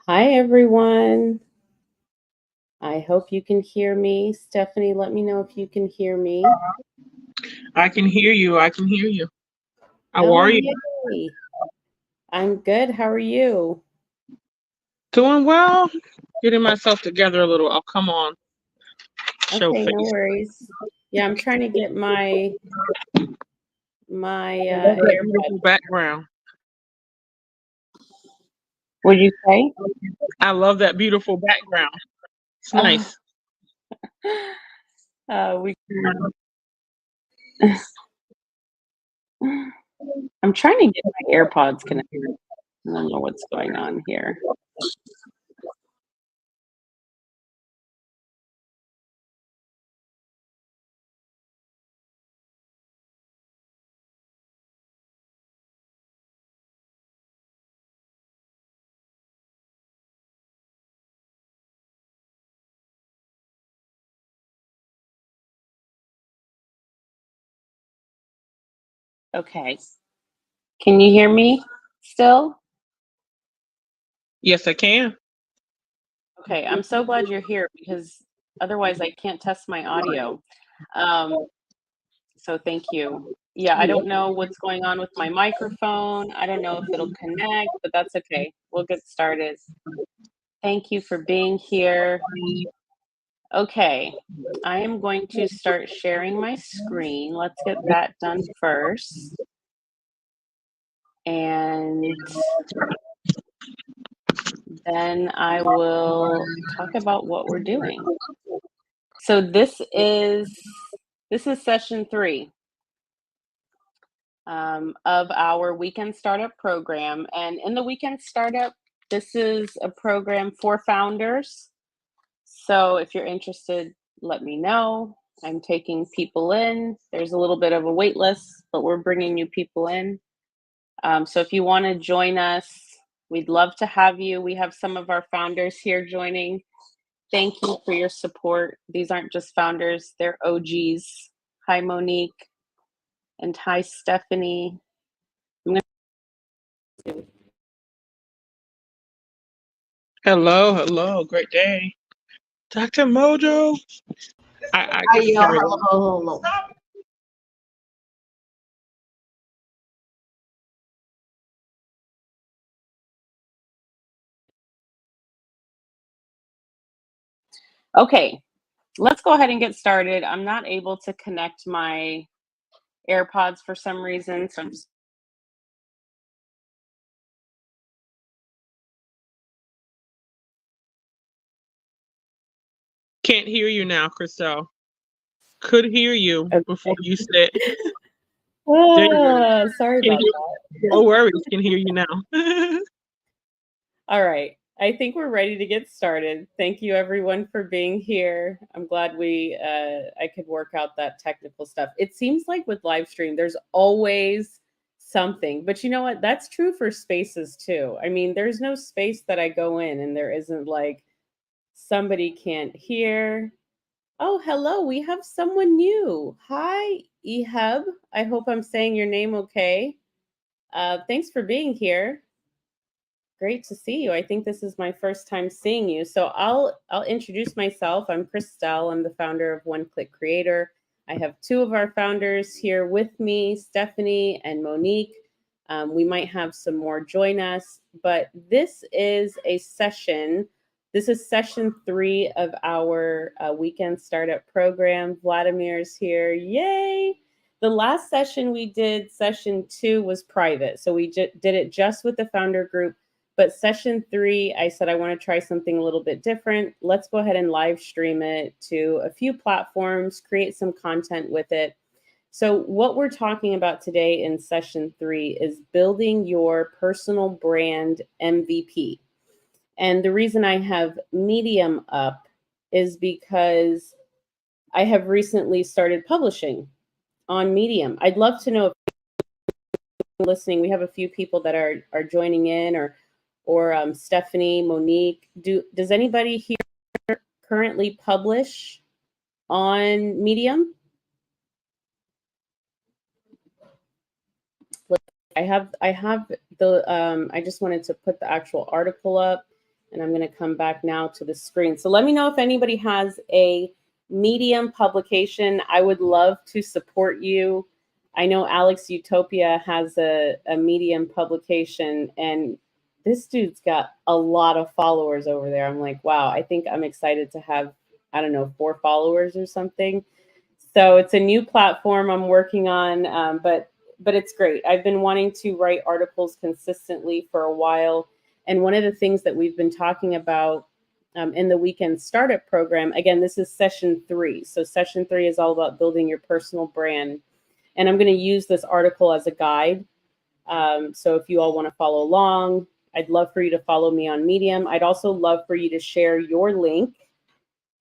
Hi, everyone. I hope you can hear me. Stephanie, let me know if you can hear me. I can hear you. I can hear you. How Oh, are you? yay. I'm good. How are you? Doing well. Getting myself together a little. I'll come on. Show Okay, no face. worries. Yeah, I'm trying to get my I love that AirPod. beautiful background. What'd you say? I love that beautiful background. It's Oh, nice. we. I'm trying to get my AirPods connected. I don't know what's going on here. Okay. Can you hear me still? Yes, I can. Okay, I'm so glad you're here because otherwise I can't test my audio. Um, so thank you. Yeah, I don't know what's going on with my microphone. I don't know if it'll connect, but that's okay. We'll get started. Thank you for being here. Okay, I am going to start sharing my screen. Let's get that done first. And then I will talk about what we're doing. So this is session 3 of our Weekend Startup program. And in the Weekend Startup, this is a program for founders. So if you're interested, let me know. I'm taking people in. There's a little bit of a wait list, but we're bringing new people in. So if you want to join us, we'd love to have you. We have some of our founders here joining. Thank you for your support. These aren't just founders, they're OGs. Hi, Monique, and hi, Stephanie. Hello, hello. Great day. Dr. Mojo. I Hi, can y'all. hear it. Hello, hello, hello. Okay, let's go ahead and get started. I'm not able to connect my AirPods for some reason, so I'm just Can't hear you now, Christelle. Could hear you before okay. you said. There you go. Sorry Can about hear, that. no worries. Can hear you now. All right. I think we're ready to get started. Thank you everyone for being here. I'm glad I could work out that technical stuff. It seems like with live stream there's always something. But you know what? That's true for spaces too. I mean, there's no space that I go in and there isn't like somebody can't hear. Oh, hello. We have someone new. Hi, Ehub. I hope I'm saying your name okay. Thanks for being here. Great to see you. I think this is my first time seeing you. So I'll introduce myself. I'm Christelle. I'm the founder of One Click Creator. I have two of our founders here with me, Stephanie and Monique. We might have some more join us, but this is a session. This is session 3 of our weekend startup program. Vladimir's here. Yay! The last session we did, session 2, was private. So we did it just with the founder group. But session 3, I said I want to try something a little bit different. Let's go ahead and live stream it to a few platforms, create some content with it. So, what we're talking about today in session 3 is building your personal brand MVP. And the reason I have Medium up is because I have recently started publishing on Medium. I'd love to know if listening. We have a few people that are joining in, or Stephanie, Monique. Does anybody here currently publish on Medium? I have the I just wanted to put the actual article up. And I'm going to come back now to the screen. So let me know if anybody has a Medium publication. I would love to support you. I know Alex Utopia has a Medium publication, and this dude's got a lot of followers over there. I'm like, wow, I think I'm excited to have, I don't know, 4 followers or something. So it's a new platform I'm working on, but it's great. I've been wanting to write articles consistently for a while. And one of the things that we've been talking about in the Weekend Startup Program, again, this is session 3. So session 3 is all about building your personal brand. And I'm going to use this article as a guide. So if you all want to follow along, I'd love for you to follow me on Medium. I'd also love for you to share your link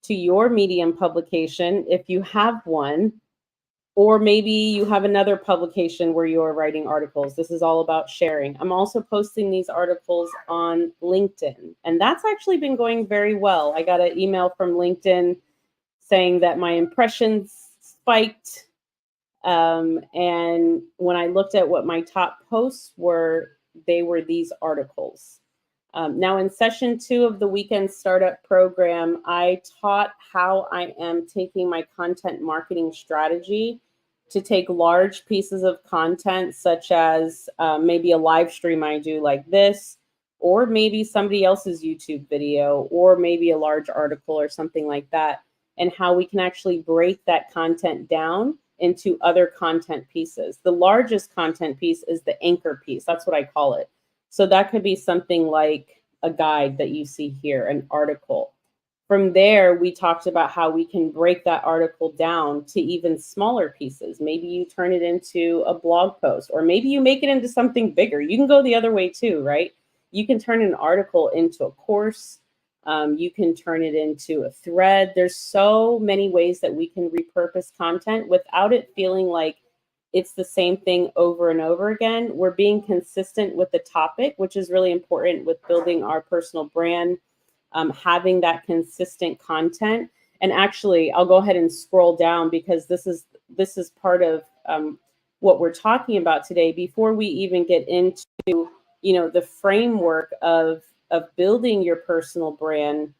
to your Medium publication if you have one, or maybe you have another publication where you're writing articles. This is all about sharing. I'm also posting these articles on LinkedIn, and that's actually been going very well. I got an email from LinkedIn saying that my impressions spiked. And when I looked at what my top posts were, they were these articles. Now in session 2 of the Weekend Startup Program, I taught how I am taking my content marketing strategy to take large pieces of content, such as maybe a live stream I do like this, or maybe somebody else's YouTube video, or maybe a large article or something like that, and how we can actually break that content down into other content pieces. The largest content piece is the anchor piece. That's what I call it. So that could be something like a guide that you see here, an article. From there, we talked about how we can break that article down to even smaller pieces. Maybe you turn it into a blog post, or maybe you make it into something bigger. You can go the other way too, right? You can turn an article into a course. You can turn it into a thread. There's so many ways that we can repurpose content without it feeling like it's the same thing over and over again. We're being consistent with the topic, which is really important with building our personal brand, having that consistent content. And actually, I'll go ahead and scroll down because this is part of what we're talking about today. Before we even get into the framework of building your personal brand,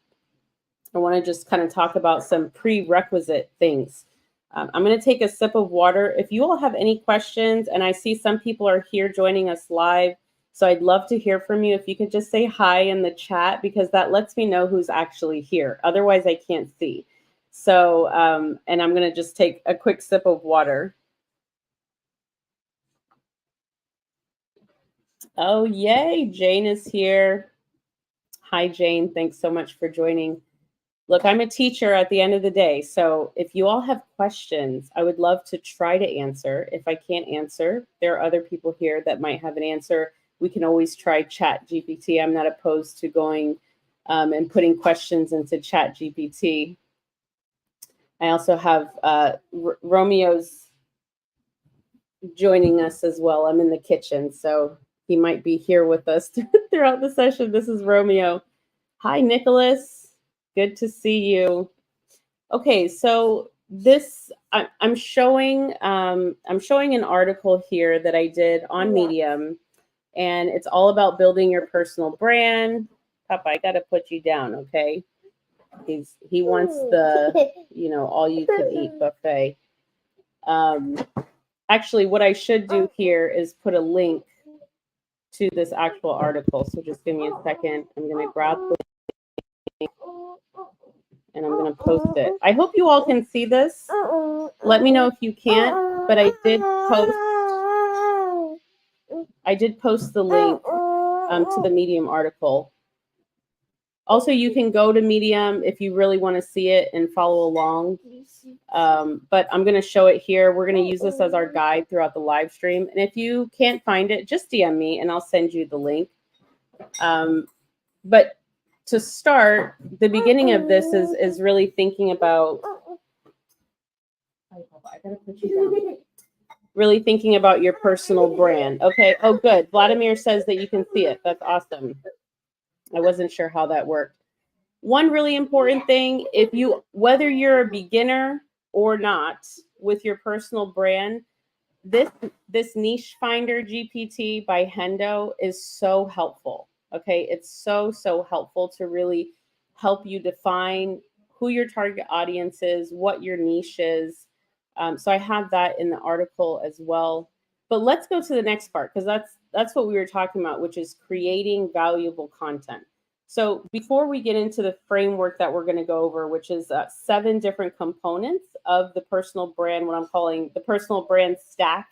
I want to just kind of talk about some prerequisite things. I'm going to take a sip of water. If you all have any questions, and I see some people are here joining us live, so I'd love to hear from you. If you could just say hi in the chat, because that lets me know who's actually here. Otherwise, I can't see. So, and I'm going to just take a quick sip of water. Oh, yay. Jane is here. Hi, Jane. Thanks so much for joining. Look, I'm a teacher at the end of the day. So if you all have questions, I would love to try to answer. If I can't answer, there are other people here that might have an answer. We can always try ChatGPT. I'm not opposed to going and putting questions into ChatGPT. I also have Romeo's joining us as well. I'm in the kitchen, so he might be here with us throughout the session. This is Romeo. Hi, Nicholas. Good to see you. Okay, so this I'm showing an article here that I did on Medium, and it's all about building your personal brand. Papa, I gotta put you down, okay? He wants the all you can eat buffet. Actually, what I should do here is put a link to this actual article. So just give me a second. I'm gonna grab the link and I'm going to post it. I hope you all can see this. Let me know if you can't, but I did post the link to the Medium article. Also, you can go to Medium if you really want to see it and follow along. But I'm going to show it here. We're going to use this as our guide throughout the live stream. And if you can't find it, just DM me and I'll send you the link. But to start, the beginning of this is really thinking about really thinking about your personal brand. Okay. Oh, good. Vladimir says that you can see it. That's awesome. I wasn't sure how that worked. One really important thing, whether you're a beginner or not with your personal brand, this Niche Finder GPT by Hendo is so helpful. Okay, it's so, so helpful to really help you define who your target audience is, what your niche is. So I have that in the article as well. But let's go to the next part, because that's what we were talking about, which is creating valuable content. So before we get into the framework that we're going to go over, which is 7 different components of the personal brand, what I'm calling the personal brand stack,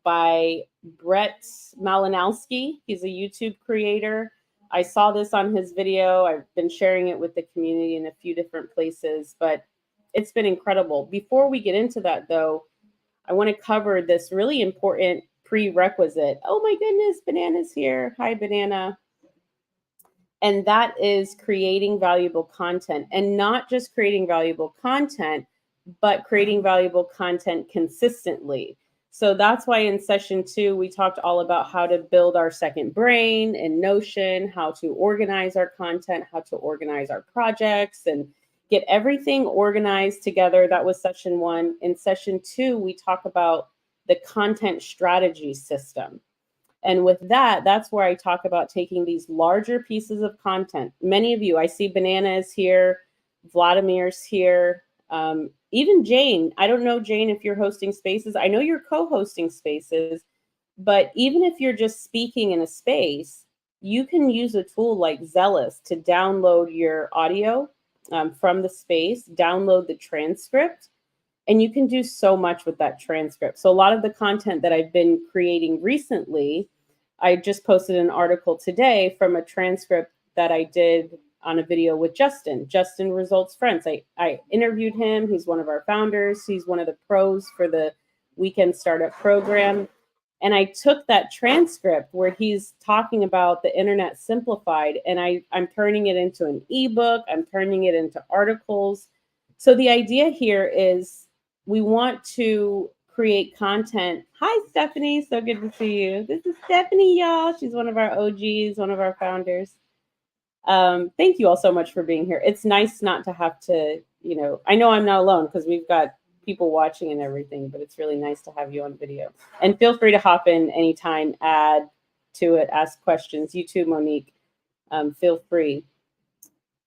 by Brett Malinowski. He's a YouTube creator. I saw this on his video. I've been sharing it with the community in a few different places, but it's been incredible. Before we get into that, though, I want to cover this really important prerequisite. Oh my goodness, Banana's here. Hi, Banana. And that is creating valuable content, and not just creating valuable content, but creating valuable content consistently. So that's why in session 2, we talked all about how to build our second brain in Notion, how to organize our content, how to organize our projects, and get everything organized together. That was session 1. In session 2, we talk about the content strategy system. And with that, that's where I talk about taking these larger pieces of content. Many of you, I see Banana is here, Vladimir's here, even Jane. I don't know, Jane, if you're hosting spaces. I know you're co-hosting spaces, but even if you're just speaking in a space, you can use a tool like Zealous to download your audio from the space, download the transcript, and you can do so much with that transcript. So a lot of the content that I've been creating recently, I just posted an article today from a transcript that I did on a video with Justin Results Friends. I interviewed him. He's one of our founders. He's one of the pros for the Weekend Startup Program. And I took that transcript where he's talking about the internet simplified, and I'm turning it into an ebook. I'm turning it into articles. So the idea here is we want to create content. Hi, Stephanie. So good to see you. This is Stephanie, y'all. She's one of our OGs, one of our founders. Thank you all so much for being here. It's nice not to have to, I know I'm not alone because we've got people watching and everything, but it's really nice to have you on video. And feel free to hop in anytime, add to it, ask questions. You too, Monique. Feel free.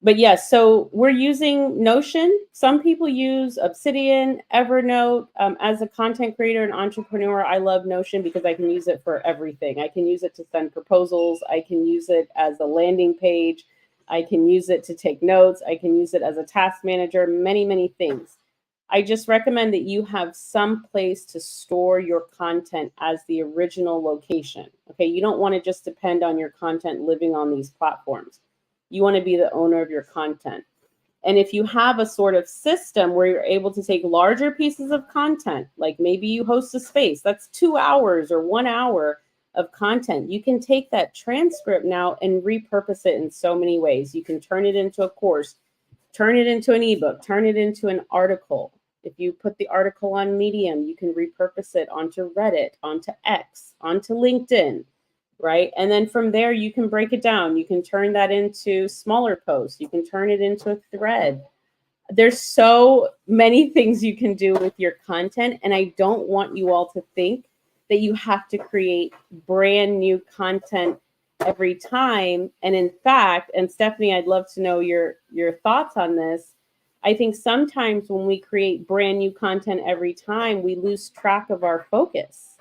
But yes, so we're using Notion. Some people use Obsidian, Evernote. As a content creator and entrepreneur, I love Notion because I can use it for everything. I can use it to send proposals. I can use it as a landing page. I can use it to take notes. I can use it as a task manager, many, many things. I just recommend that you have some place to store your content as the original location. Okay, you don't want to just depend on your content living on these platforms. You want to be the owner of your content. And if you have a sort of system where you're able to take larger pieces of content, like maybe you host a space, that's 2 hours or 1 hour of content, you can take that transcript now and repurpose it in so many ways. You can turn it into a course, turn it into an ebook, turn it into an article. If you put the article on Medium, you can repurpose it onto Reddit, onto X, onto LinkedIn. Right? And then from there, you can break it down. You can turn that into smaller posts. You can turn it into a thread. There's so many things you can do with your content. And I don't want you all to think that you have to create brand new content every time. And in fact, and Stephanie, I'd love to know your thoughts on this. I think sometimes when we create brand new content every time, we lose track of our focus.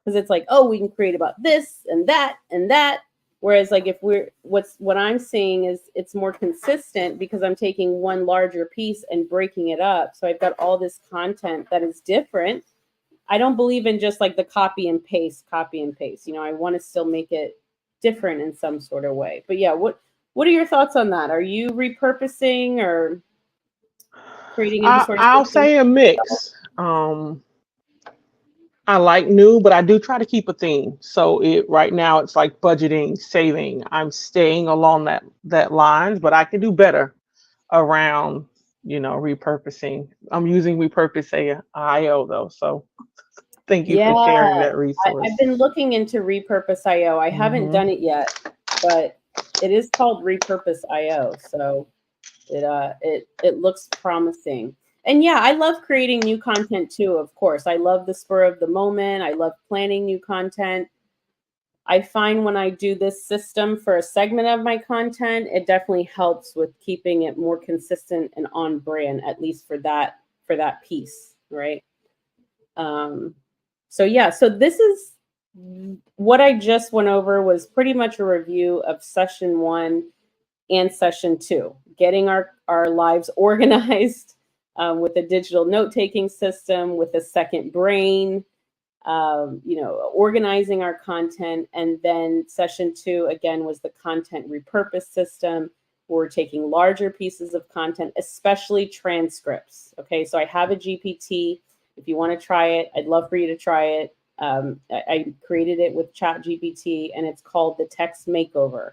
Because it's like, oh, we can create about this and that and that. Whereas like if what I'm seeing is it's more consistent because I'm taking one larger piece and breaking it up. So I've got all this content that is different. I don't believe in just like the copy and paste. I want to still make it different in some sort of way. But yeah, what are your thoughts on that? Are you repurposing or creating any sort of I'll system? say a mix. I like new, but I do try to keep a theme. So right now it's like budgeting, saving. I'm staying along that lines, but I can do better around, repurposing. I'm using Repurpose.io though. So thank you for sharing that resource. I've been looking into Repurpose.io. I haven't done it yet, but it is called Repurpose.io. So it looks promising. And yeah, I love creating new content too, of course. I love the spur of the moment. I love planning new content. I find when I do this system for a segment of my content, it definitely helps with keeping it more consistent and on brand, at least for that piece, right? So yeah, so this is what I just went over was pretty much a review of session 1 and session 2, getting our lives organized with a digital note-taking system, with a second brain, organizing our content. And then session 2, again, was the content repurpose system. We're taking larger pieces of content, especially transcripts. Okay, so I have a GPT. If you want to try it, I'd love for you to try it. I created it with ChatGPT, and it's called the Text Makeover.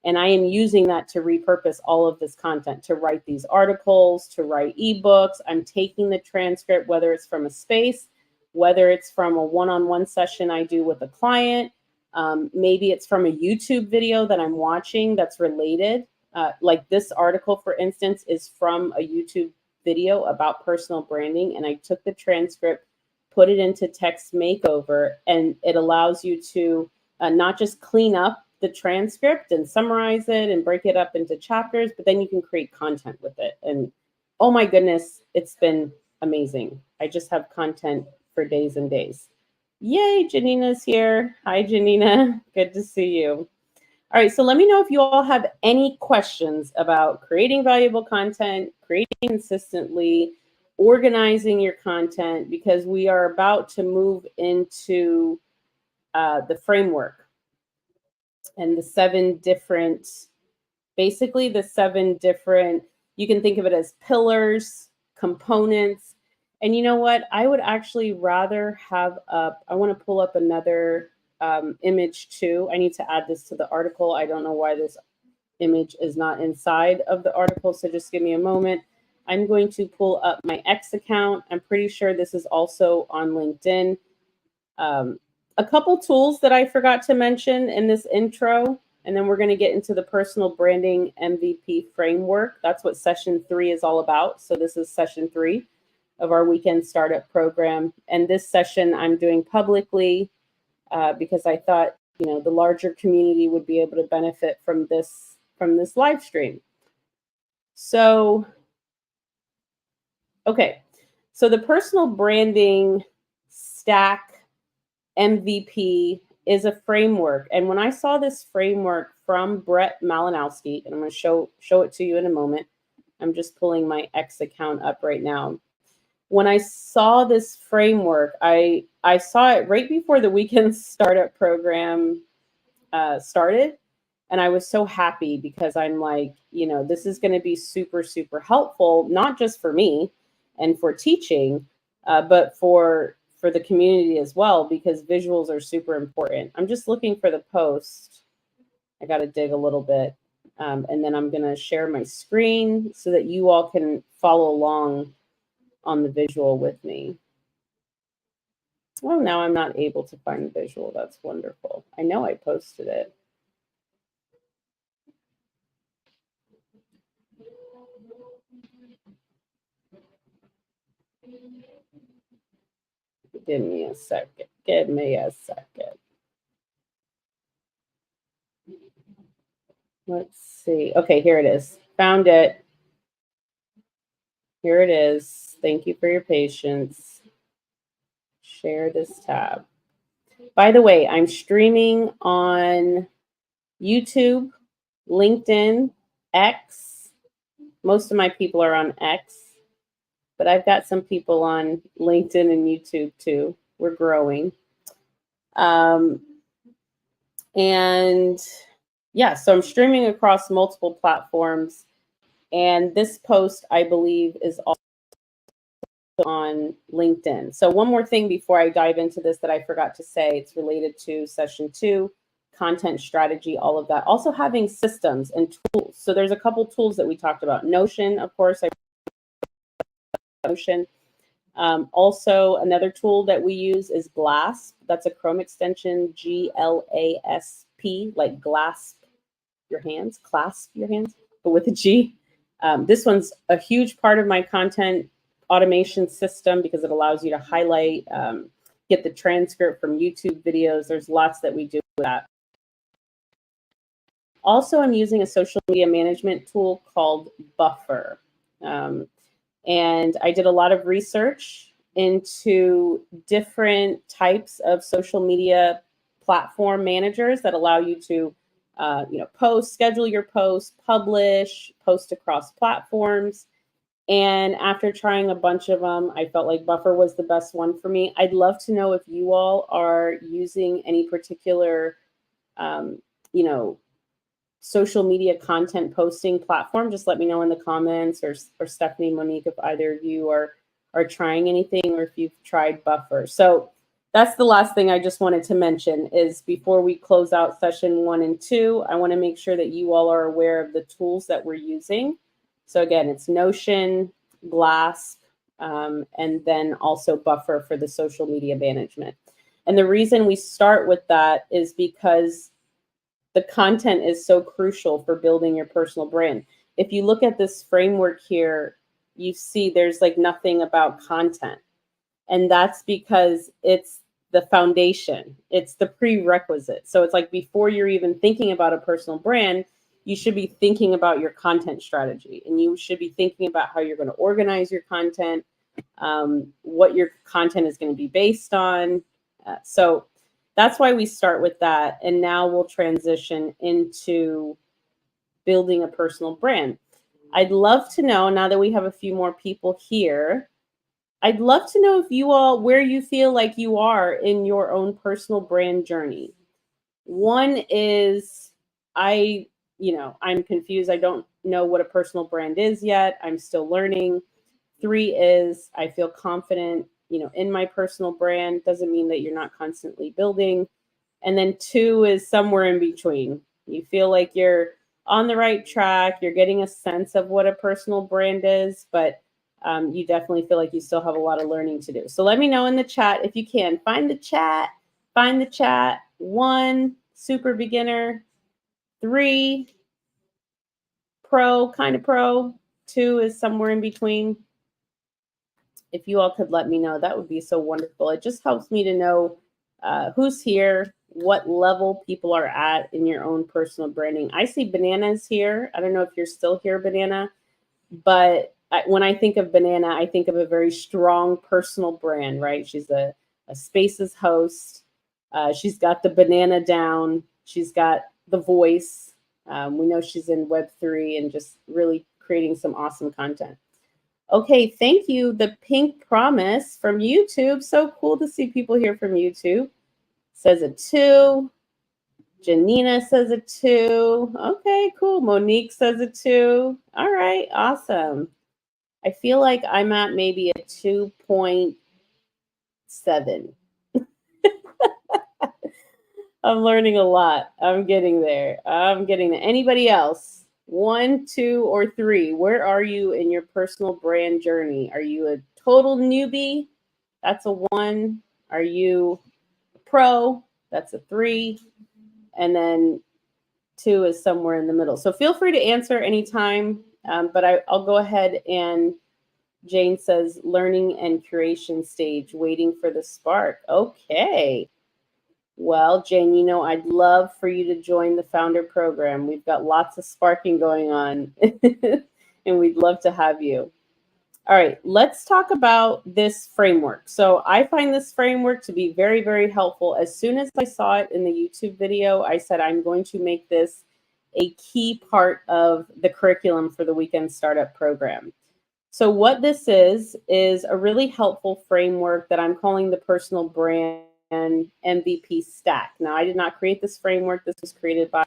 And I am using that to repurpose all of this content, to write these articles, to write ebooks. I'm taking the transcript, whether it's from a space, whether it's from a one-on-one session I do with a client, maybe it's from a YouTube video that I'm watching that's related. Like this article, for instance, is from a YouTube video about personal branding, and I took the transcript, put it into Text Makeover, and it allows you to not just clean up the transcript and summarize it and break it up into chapters, but then you can create content with it. And oh my goodness, it's been amazing. I just have content for days and days. Yay, Janina's here. Hi, Janina. Good to see you. All right, so let me know if you all have any questions about creating valuable content, creating consistently, organizing your content, because we are about to move into the framework and the 7 different, basically the 7 different, you can think of it as pillars, components. And you know what? I would actually rather have up, I want to pull up another image too. I need to add this to the article. I don't know why this image is not inside of the article, so just give me a moment. I'm going to pull up my X account. I'm pretty sure this is also on LinkedIn. A couple tools that I forgot to mention in this intro, and then we're going to get into the personal branding MVP framework. That's what session 3 is all about. So this is session 3 of our weekend startup program. And this session I'm doing publicly because I thought, the larger community would be able to benefit from this live stream. So, okay. So the personal branding stack MVP is a framework. And when I saw this framework from Brett Malinowski, and I'm going to show it to you in a moment. I'm just pulling my X account up right now. When I saw this framework, I saw it right before the weekend startup program started. And I was so happy because I'm like, this is going to be super, super helpful, not just for me and for teaching, but for the community as well, because visuals are super important. I'm just looking for the post. I got to dig a little bit. And then I'm going to share my screen so that you all can follow along on the visual with me. Oh, now I'm not able to find the visual. That's wonderful. I know I posted it. Give me a second. Give me a second. Let's see. Okay, here it is. Found it. Here it is. Thank you for your patience. Share this tab. By the way, I'm streaming on YouTube, LinkedIn, X. Most of my people are on X, but I've got some people on LinkedIn and YouTube too. We're growing. And yeah, so I'm streaming across multiple platforms. And this post, I believe, is also on LinkedIn. So one more thing before I dive into this that I forgot to say, it's related to session 2, content strategy, all of that. Also having systems and tools. So there's a couple tools that we talked about. Notion, of course, Notion. Also, another tool that we use is GLASP. That's a Chrome extension, GLASP, like clasp your hands, but with a G. This one's a huge part of my content automation system because it allows you to highlight, get the transcript from YouTube videos. There's lots that we do with that. Also, I'm using a social media management tool called Buffer. And I did a lot of research into different types of social media platform managers that allow you to, post, schedule your posts, publish, post across platforms. And after trying a bunch of them, I felt like Buffer was the best one for me. I'd love to know if you all are using any particular, um, you know, social media content posting platform. Just let me know in the comments, or Stephanie, Monique, if either of you are trying anything, or if you've tried Buffer. So that's the last thing I just wanted to mention is before we close out session 1 and 2, I want to make sure that you all are aware of the tools that we're using. So again, it's Notion, Glass, and then also Buffer for the social media management. And the reason we start with that is because the content is so crucial for building your personal brand. If you look at this framework here, you see there's like nothing about content. And that's because it's the foundation, it's the prerequisite. So it's like before you're even thinking about a personal brand, you should be thinking about your content strategy, and you should be thinking about how you're going to organize your content, what your content is going to be based on. So that's why we start with that. And now we'll transition into building a personal brand. I'd love to know, now that we have a few more people here, I'd love to know if you all, where you feel like you are in your own personal brand journey. One is, I'm confused. I don't know what a personal brand is yet. I'm still learning. 3 is, I feel confident, in my personal brand. Doesn't mean that you're not constantly building. And then 2 is somewhere in between. You feel like you're on the right track. You're getting a sense of what a personal brand is, but you definitely feel like you still have a lot of learning to do. So let me know in the chat if you can. Find the chat. 1, super beginner. 3, pro, kind of pro. 2 is somewhere in between. If you all could let me know, that would be so wonderful. It just helps me to know who's here, what level people are at in your own personal branding. I see Banana's here. I don't know if you're still here, Banana, but when I think of Banana, I think of a very strong personal brand, right? She's a Spaces host. She's got the banana down. She's got the voice. We know she's in Web3 and just really creating some awesome content. Okay, thank you. The Pink Promise from YouTube. So cool to see people here from YouTube. Says a 2. Janina says a 2. Okay, cool. Monique says a 2. All right, awesome. I feel like I'm at maybe a 2.7. I'm learning a lot. I'm getting there. Anybody else? 1, 2, or 3. Where are you in your personal brand journey? Are you a total newbie? That's a 1. Are you pro? That's a 3. And then 2 is somewhere in the middle. So feel free to answer anytime. But I'll go ahead, and Jane says learning and curation stage, waiting for the spark. Okay. Well, Jane, I'd love for you to join the founder program. We've got lots of sparking going on, and we'd love to have you. All right, let's talk about this framework. So I find this framework to be very, very helpful. As soon as I saw it in the YouTube video, I said, I'm going to make this a key part of the curriculum for the Weekend Startup program. So what this is a really helpful framework that I'm calling the personal brand MVP stack. Now, I did not create this framework. This was created by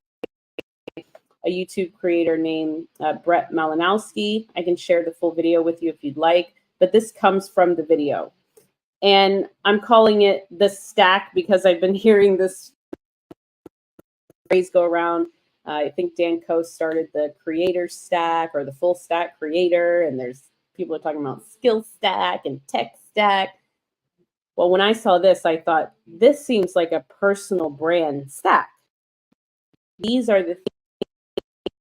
a YouTube creator named Brett Malinowski. I can share the full video with you if you'd like, but this comes from the video. And I'm calling it the stack because I've been hearing this phrase go around. I think Dan Koh started the creator stack or the full stack creator, and there's people are talking about skill stack and tech stack. Well, when I saw this, I thought, this seems like a personal brand stack. These are the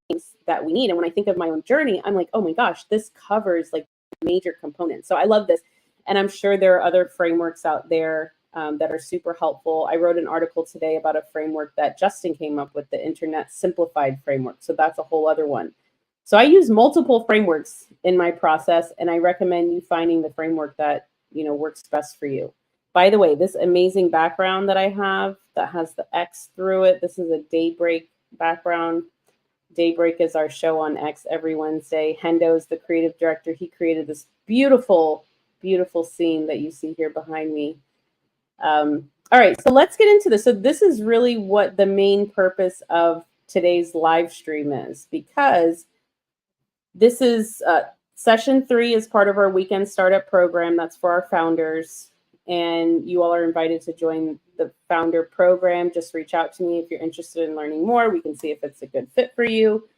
things that we need. And when I think of my own journey, I'm like, oh my gosh, this covers like major components. So I love this. And I'm sure there are other frameworks out there that are super helpful. I wrote an article today about a framework that Justin came up with, the Internet Simplified framework. So that's a whole other one. So I use multiple frameworks in my process, and I recommend you finding the framework that works best for you. By the way, this amazing background that I have that has the X through it, this is a Daybreak background. Daybreak is our show on X every Wednesday. Hendo is the creative director. He created this beautiful, beautiful scene that you see here behind me. All right, so let's get into this. So this is really what the main purpose of today's live stream is, because this is session 3 is part of our weekend startup program. That's for our founders. And you all are invited to join the founder program. Just reach out to me if you're interested in learning more. We can see if it's a good fit for you.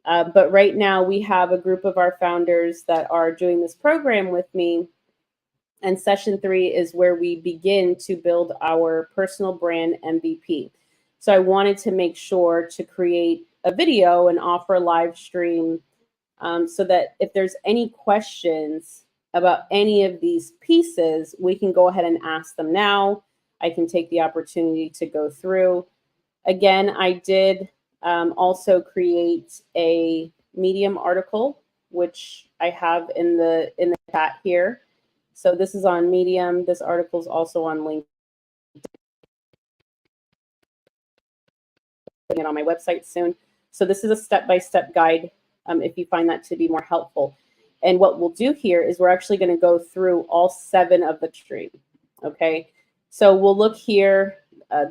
But right now we have a group of our founders that are doing this program with me. And session 3 is where we begin to build our personal brand MVP. So I wanted to make sure to create a video and offer a live stream so that if there's any questions about any of these pieces, we can go ahead and ask them now. I can take the opportunity to go through. Again, I did also create a Medium article, which I have in the chat here. So this is on Medium. This article is also on LinkedIn and on my website soon. So this is a step-by-step guide if you find that to be more helpful. And what we'll do here is we're actually going to go through all 7 of the stream. Okay, so we'll look here.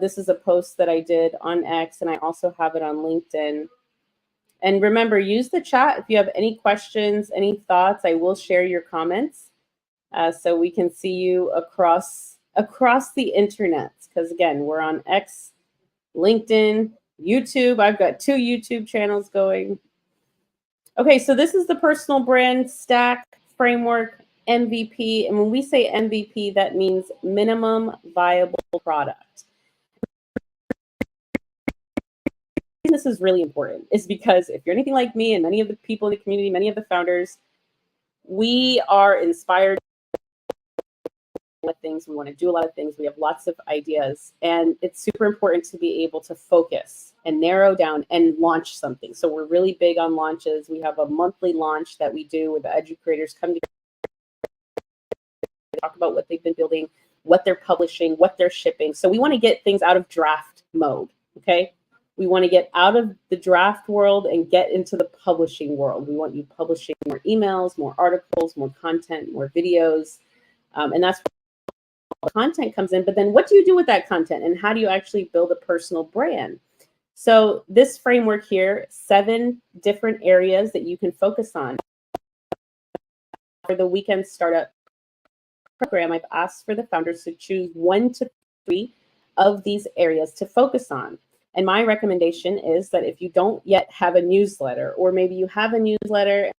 This is a post that I did on X, and I also have it on LinkedIn. And remember, use the chat if you have any questions, any thoughts. I will share your comments so we can see you across the internet. Because again, we're on X, LinkedIn, YouTube. I've got 2 YouTube channels going. Okay, so this is the personal brand stack framework MVP. And when we say MVP, that means minimum viable product. This is really important is because if you're anything like me and many of the people in the community, many of the founders, we are inspired with things. We want to do a lot of things. We have lots of ideas, and it's super important to be able to focus and narrow down and launch something. So we're really big on launches. We have a monthly launch that we do where the educators come together, talk about what they've been building, what they're publishing, what they're shipping. So we want to get things out of draft mode. Okay. We want to get out of the draft world and get into the publishing world. We want you publishing more emails, more articles, more content, more videos. And that's where the content comes in. But then what do you do with that content? And how do you actually build a personal brand? So this framework here, 7 different areas that you can focus on. For the weekend startup program, I've asked for the founders to choose 1 to 3 of these areas to focus on. And my recommendation is that if you don't yet have a newsletter, or maybe you have a newsletter and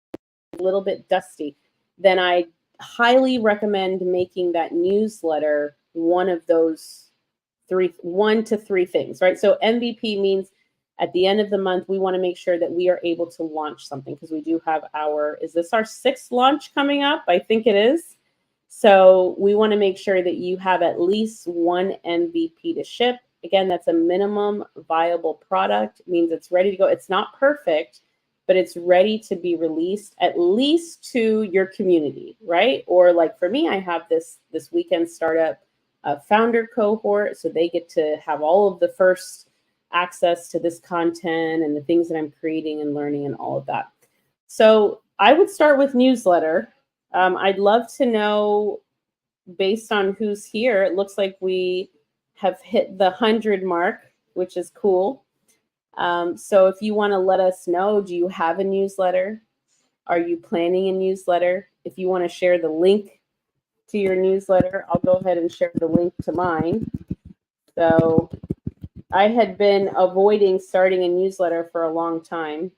it's a little bit dusty, then I highly recommend making that newsletter one of those 1 to 3 things, right? So MVP means at the end of the month, we want to make sure that we are able to launch something, because we do have is this our 6th launch coming up? I think it is. So we want to make sure that you have at least 1 MVP to ship. Again, that's a minimum viable product. It means it's ready to go. It's not perfect, but it's ready to be released at least to your community, right? Or like for me, I have this weekend startup founder cohort, so they get to have all of the first access to this content and the things that I'm creating and learning and all of that. So I would start with newsletter. I'd love to know, based on who's here, it looks like we have hit the 100 mark, which is cool. So if you want to let us know, do you have a newsletter? Are you planning a newsletter? If you want to share the link to your newsletter, I'll go ahead and share the link to mine. So I had been avoiding starting a newsletter for a long time.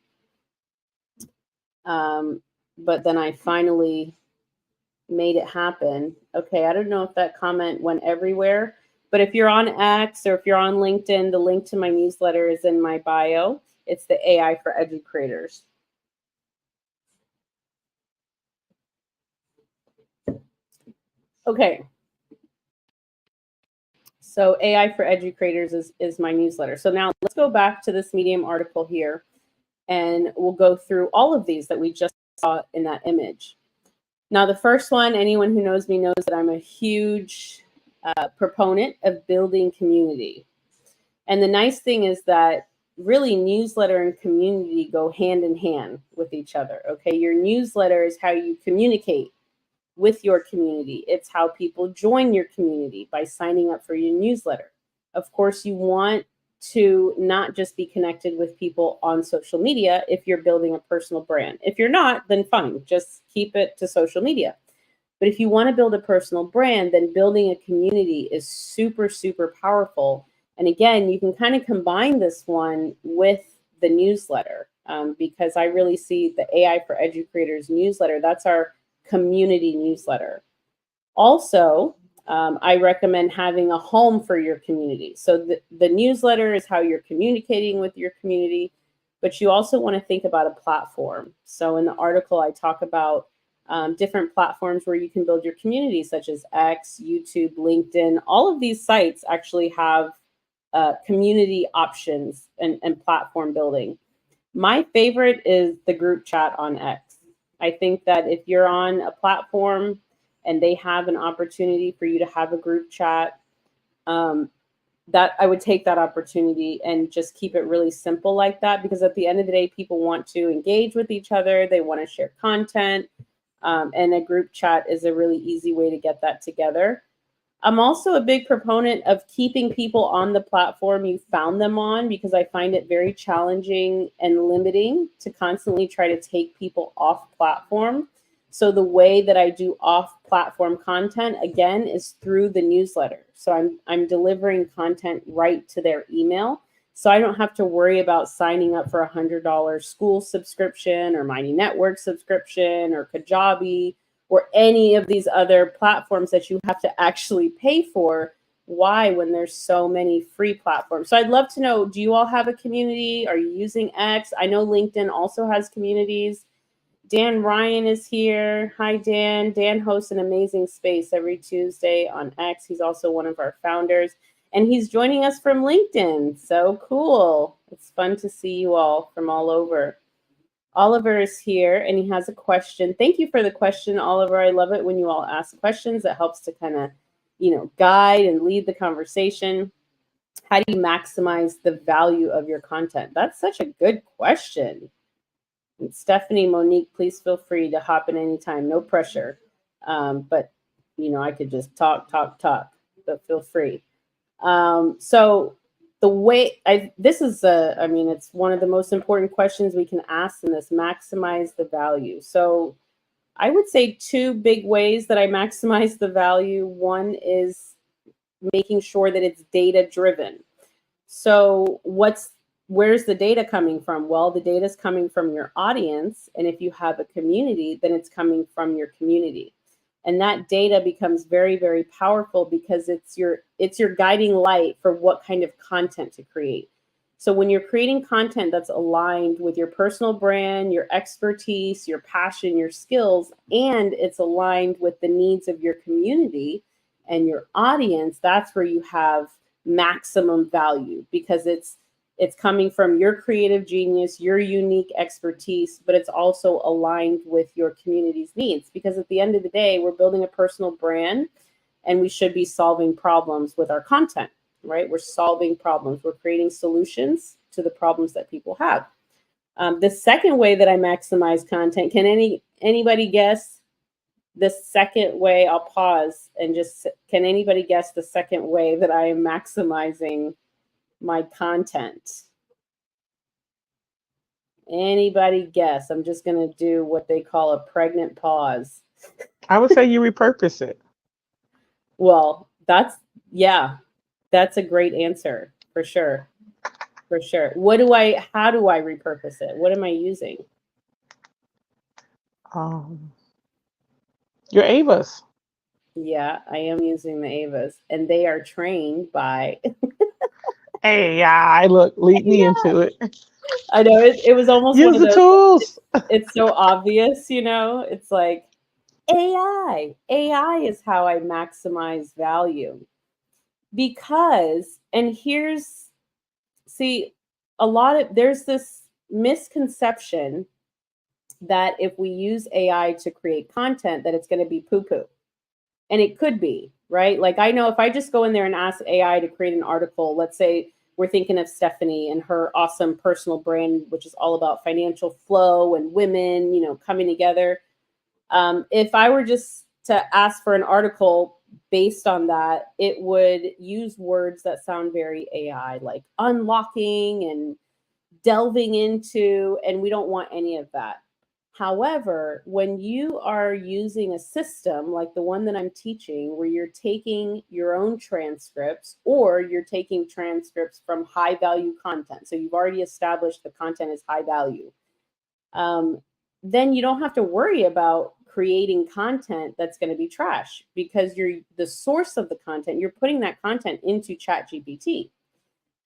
But then I finally made it happen. Okay, I don't know if that comment went everywhere, but if you're on X or if you're on LinkedIn, the link to my newsletter is in my bio. It's the AI for Educreators. Okay. So AI for Educators is my newsletter. So now let's go back to this Medium article here, and we'll go through all of these that we just saw in that image. Now, the first one, anyone who knows me knows that I'm a huge proponent of building community. And the nice thing is that really newsletter and community go hand in hand with each other. Okay, your newsletter is how you communicate with your community. It's how people join your community by signing up for your newsletter. Of course, you want to not just be connected with people on social media if you're building a personal brand. If you're not, then fine, just keep it to social media. But if you want to build a personal brand, then building a community is super, super powerful. And again, you can kind of combine this one with the newsletter because I really see the AI for Educators newsletter. That's our community newsletter. Also, I recommend having a home for your community. So the newsletter is how you're communicating with your community, but you also want to think about a platform. So in the article, I talk about different platforms where you can build your community, such as X, YouTube, LinkedIn. All of these sites actually have community options and platform building. My favorite is the group chat on X. I think that if you're on a platform and they have an opportunity for you to have a group chat, that I would take that opportunity and just keep it really simple like that, because at the end of the day, people want to engage with each other. They want to share content, and a group chat is a really easy way to get that together. I'm also a big proponent of keeping people on the platform you found them on, because I find it very challenging and limiting to constantly try to take people off platform. So the way that I do off-platform content, again, is through the newsletter. So I'm delivering content right to their email. So I don't have to worry about signing up for a $100 school subscription or Mighty Network subscription or Kajabi or any of these other platforms that you have to actually pay for. Why, when there's so many free platforms? So I'd love to know, do you all have a community? Are you using X? I know LinkedIn also has communities. Dan Ryan is here. Hi, Dan. Dan hosts an amazing space every Tuesday on X. He's also one of our founders, and he's joining us from LinkedIn. So cool. It's fun to see you all from all over. Oliver is here, and he has a question. Thank you for the question, Oliver. I love it when you all ask questions. It helps to kind of, guide and lead the conversation. How do you maximize the value of your content? That's such a good question. And Stephanie, Monique, please feel free to hop in anytime. No pressure. But, I could just talk, but feel free. So the way it's one of the most important questions we can ask in this: maximize the value. So I would say two big ways that I maximize the value. One is making sure that it's data driven. So where's the data coming from? Well, the data is coming from your audience. And if you have a community, then it's coming from your community. And that data becomes very, very powerful because it's your guiding light for what kind of content to create. So when you're creating content that's aligned with your personal brand, your expertise, your passion, your skills, and it's aligned with the needs of your community and your audience, that's where you have maximum value, because it's coming from your creative genius, your unique expertise, but it's also aligned with your community's needs. Because at the end of the day, we're building a personal brand and we should be solving problems with our content, right? We're solving problems. We're creating solutions to the problems that people have. The second way that I maximize content, can anybody guess the second way? I'll pause and can anybody guess the second way that I am maximizing my content? Anybody guess? I'm just going to do what they call a pregnant pause. I would say you repurpose it. Well, that's a great answer for sure. For sure. How do I repurpose it? What am I using? Your AVAs. Yeah, I am using the AVAs, and they are trained by AI. Look, lead me into it. I know it was almost use one of the those, tools. It's so obvious, it's like AI is how I maximize value. Because, and here's, see, there's this misconception that if we use AI to create content, that it's going to be poo poo. And it could be, right? Like, I know if I just go in there and ask AI to create an article, let's say we're thinking of Stephanie and her awesome personal brand, which is all about financial flow and women, coming together. If I were just to ask for an article based on that, it would use words that sound very AI, like unlocking and delving into, and we don't want any of that. However, when you are using a system like the one that I'm teaching, where you're taking your own transcripts or you're taking transcripts from high value content, so you've already established the content is high value, then you don't have to worry about creating content that's going to be trash, because you're the source of the content. You're putting that content into ChatGPT.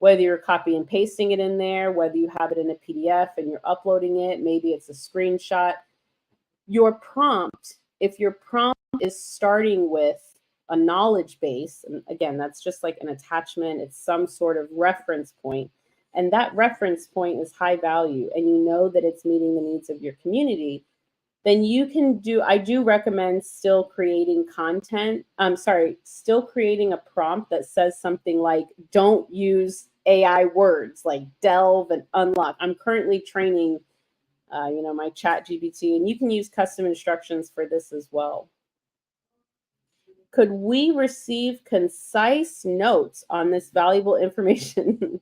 Whether you're copy and pasting it in there, whether you have it in a PDF and you're uploading it, maybe it's a screenshot. Your prompt, if your prompt is starting with a knowledge base, and again, that's just like an attachment, it's some sort of reference point, and that reference point is high value, and you know that it's meeting the needs of your community, then you can I do recommend still creating content. Still creating a prompt that says something like, don't use AI words like delve and unlock. I'm currently training, my ChatGPT, and you can use custom instructions for this as well. Could we receive concise notes on this valuable information?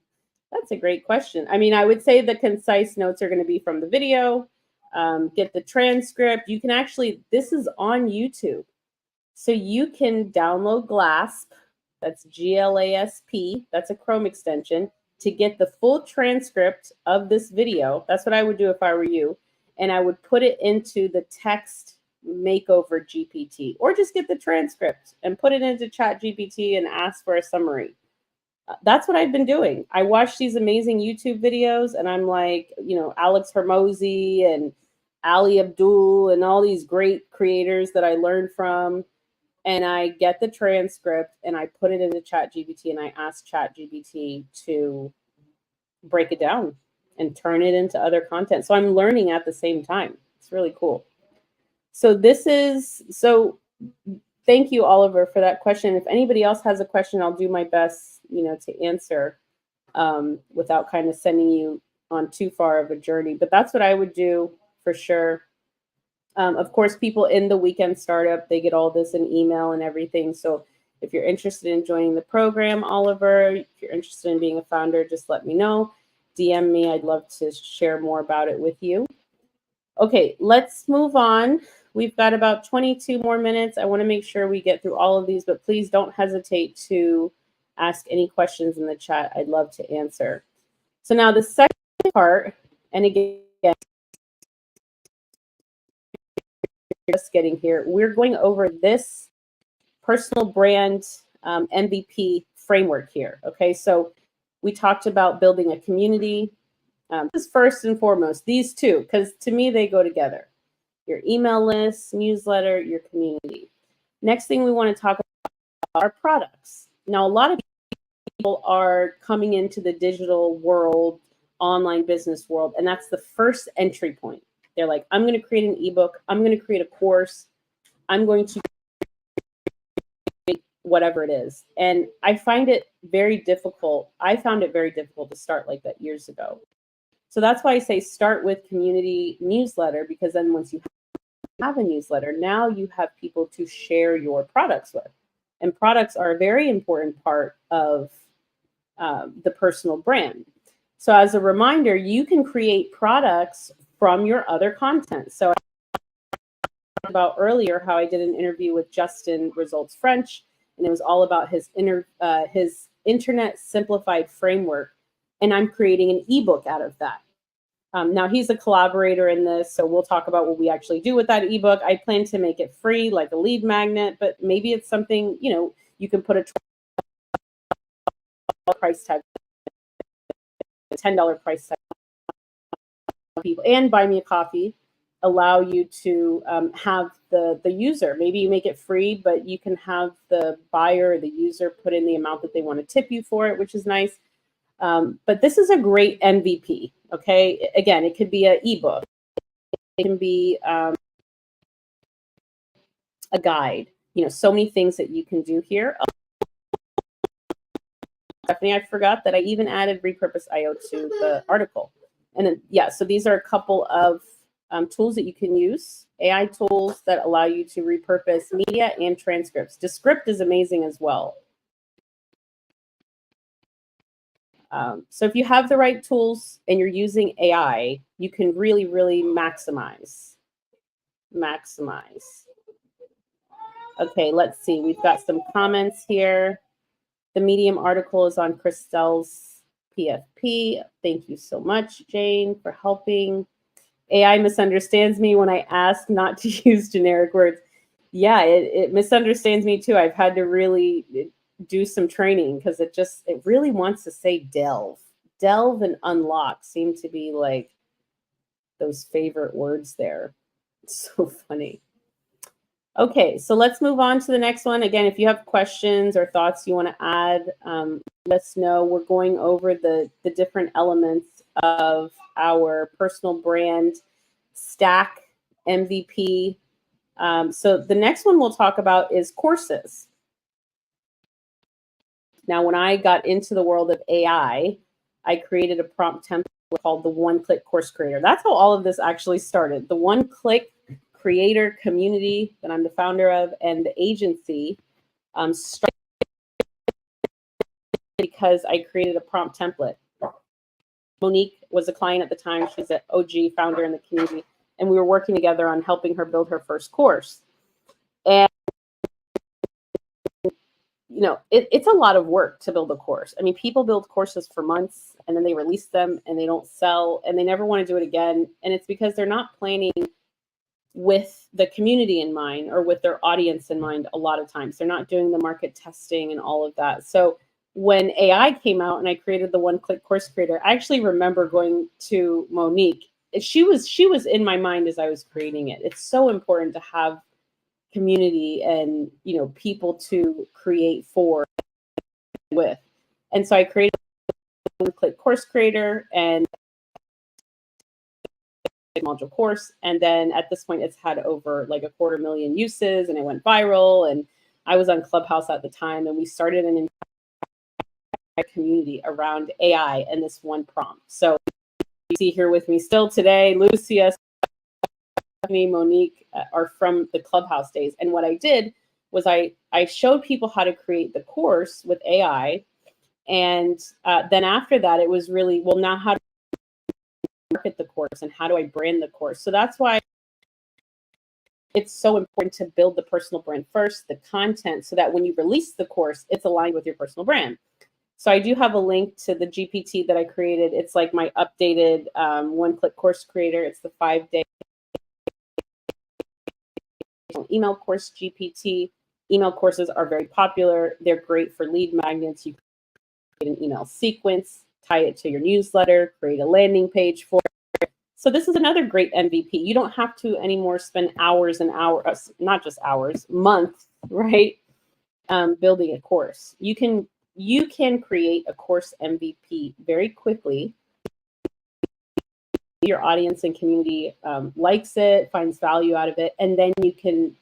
That's a great question. I mean, I would say the concise notes are going to be from the video. Get the transcript. You can actually, this is on YouTube. So you can download GLASP, that's GLASP, that's a Chrome extension, to get the full transcript of this video. That's what I would do if I were you. And I would put it into the text makeover GPT, or just get the transcript and put it into ChatGPT and ask for a summary. That's what I've been doing. I watch these amazing YouTube videos and I'm like, Alex Hormozi and Ali Abdul and all these great creators that I learned from. And I get the transcript and I put it into ChatGPT and I ask ChatGPT to break it down and turn it into other content. So I'm learning at the same time. It's really cool. So thank you, Oliver, for that question. If anybody else has a question, I'll do my best, to answer without kind of sending you on too far of a journey. But that's what I would do for sure. Of course, people in the Weekend Startup, they get all this in email and everything. So if you're interested in joining the program, Oliver, if you're interested in being a founder, just let me know. DM me. I'd love to share more about it with you. Okay, let's move on. We've got about 22 more minutes. I want to make sure we get through all of these, but please don't hesitate to ask any questions in the chat. I'd love to answer. So now the second part, and again, just getting here, we're going over this personal brand MVP framework here. Okay, so we talked about building a community. This is first and foremost, these two, because to me, they go together. Your email list, newsletter, your community. Next thing we want to talk about are products. Now, a lot of people are coming into the digital world, online business world, and that's the first entry point. They're like, I'm going to create an ebook. I'm going to create a course. I'm going to create whatever it is. And I find it very difficult. I found it very difficult to start like that years ago. So that's why I say start with community newsletter, because then once you have a newsletter, now you have people to share your products with. And products are a very important part of the personal brand. So as a reminder, you can create products from your other content. So I talked about earlier how I did an interview with Justin Results French, and it was all about his internet simplified framework. And I'm creating an ebook out of that. Now he's a collaborator in this, so we'll talk about what we actually do with that ebook. I plan to make it free, like a lead magnet, but maybe it's something, you can put a price tag, $10 price tag on people, and buy me a coffee. allow you to have the user. Maybe you make it free, but you can have the buyer or the user put in the amount that they want to tip you for it, which is nice. But this is a great MVP. Okay, again, it could be an ebook, it can be a guide. You know, so many things that you can do here. Stephanie, I forgot that I even added Repurpose IO to the article. And then, yeah, so these are a couple of tools that you can use, AI tools that allow you to repurpose media and transcripts. Descript is amazing as well. So if you have the right tools and you're using AI, you can really, really maximize. Okay, let's see. We've got some comments here. The Medium article is on Christelle's PFP. Thank you so much, Jane, for helping. AI misunderstands me when I ask not to use generic words. Yeah, it misunderstands me too. I've had to really do some training because it really wants to say delve. Delve and unlock seem to be like those favorite words there. It's so funny. Okay, so let's move on to the next one. Again, if you have questions or thoughts you want to add, let us know. We're going over the different elements of our personal brand stack MVP. So the next one we'll talk about is courses. Now, when I got into the world of AI, I created a prompt template called the One-Click Course Creator. That's how all of this actually started. The One-Click Creator community that I'm the founder of and the agency started because I created a prompt template. Monique was a client at the time. She's an OG founder in the community, and we were working together on helping her build her first course. And you know, it's a lot of work to build a course. I mean, people build courses for months and then they release them and they don't sell and they never want to do it again. And it's because they're not planning with the community in mind or with their audience in mind. A lot of times they're not doing the market testing and all of that. So when AI came out and I created the One-Click Course Creator, I actually remember going to Monique. She was in my mind as I was creating it. It's so important to have community and, you know, people to create for with. And so I created a One-Click Course Creator and module course. And then at this point, it's had over like 250,000 uses and it went viral. And I was on Clubhouse at the time and we started an entire community around AI and this one prompt. So you see here with me still today, Lucia, Monique are from the Clubhouse days. And what I did was I showed people how to create the course with AI. And then after that, it was really, well, now how do I market the course and how do I brand the course? So that's why it's so important to build the personal brand first, the content, so that when you release the course, it's aligned with your personal brand. So I do have a link to the GPT that I created. It's like my updated One-Click Course Creator. It's the 5-day email course GPT. Email courses are very popular. They're great for lead magnets. You create an email sequence, tie it to your newsletter, create a landing page for it. So this is another great MVP. You don't have to anymore spend hours and hours, not just hours, months, right? Building a course. You can create a course MVP very quickly. Your audience and community likes it, finds value out of it, and then you can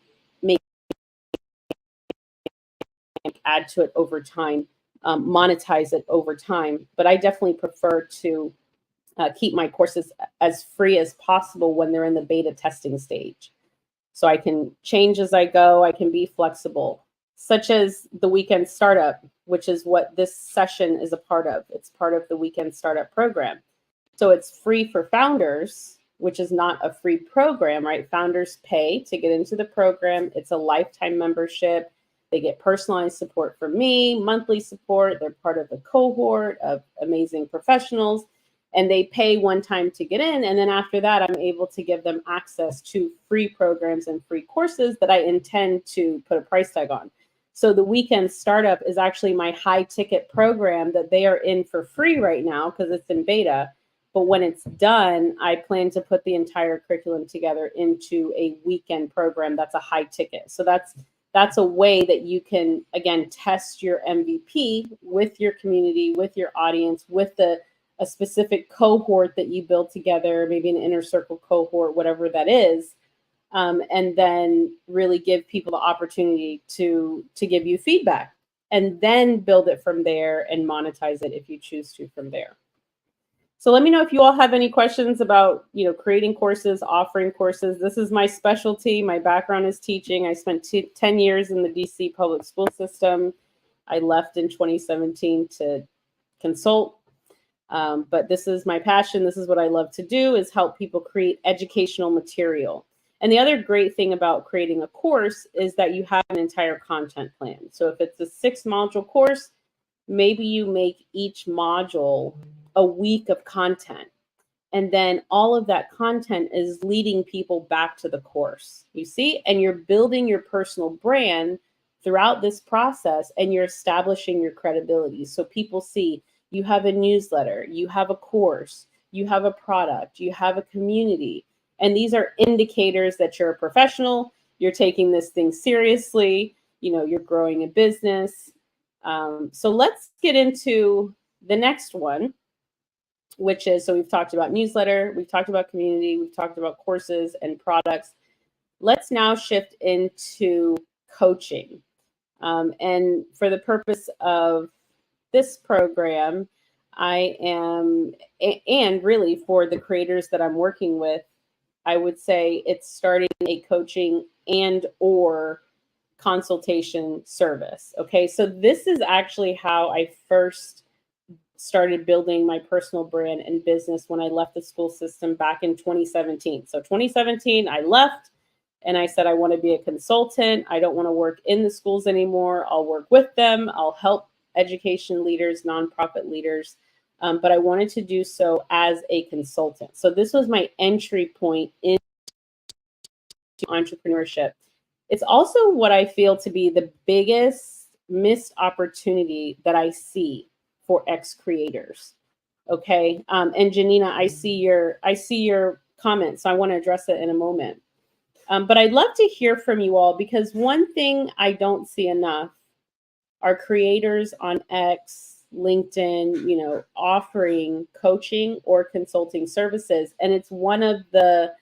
add to it over time, monetize it over time. But I definitely prefer to keep my courses as free as possible when they're in the beta testing stage. So I can change as I go, I can be flexible, such as the Weekend Startup, which is what this session is a part of. It's part of the Weekend Startup program. So it's free for founders, which is not a free program, right? Founders pay to get into the program. It's a lifetime membership. They get personalized support from me, monthly support. They're part of a cohort of amazing professionals, and they pay one time to get in. And then after that, I'm able to give them access to free programs and free courses that I intend to put a price tag on. So the Weekend Startup is actually my high ticket program that they are in for free right now because it's in beta. But when it's done, I plan to put the entire curriculum together into a weekend program that's a high ticket. So that's a way that you can, again, test your MVP with your community, with your audience, with a specific cohort that you build together, maybe an inner circle cohort, whatever that is, and then really give people the opportunity to give you feedback, and then build it from there and monetize it if you choose to from there. So let me know if you all have any questions about, creating courses, offering courses. This is my specialty. My background is teaching. I spent 10 years in the DC public school system. I left in 2017 to consult. But this is my passion. This is what I love to do, is help people create educational material. And the other great thing about creating a course is that you have an entire content plan. So if it's a 6-module course, maybe you make each module a week of content. And then all of that content is leading people back to the course, you see? And you're building your personal brand throughout this process, and you're establishing your credibility. So people see you have a newsletter, you have a course, you have a product, you have a community. And these are indicators that you're a professional, you're taking this thing seriously, you're growing a business. So let's get into the next one, which is, so we've talked about newsletter, we've talked about community, we've talked about courses and products. Let's now shift into coaching. And for the purpose of this program, I am, and really for the creators that I'm working with, I would say it's starting a coaching and or consultation service. Okay, so this is actually how I first started building my personal brand and business when I left the school system back in 2017. So 2017, I left and I said, I want to be a consultant. I don't want to work in the schools anymore. I'll work with them. I'll help education leaders, nonprofit leaders. But I wanted to do so as a consultant. So this was my entry point into entrepreneurship. It's also what I feel to be the biggest missed opportunity that I see for ex-creators. Okay. And Janina, I see your comment, so I want to address it in a moment. But I'd love to hear from you all, because one thing I don't see enough are creators on X, LinkedIn, offering coaching or consulting services. And it's one of the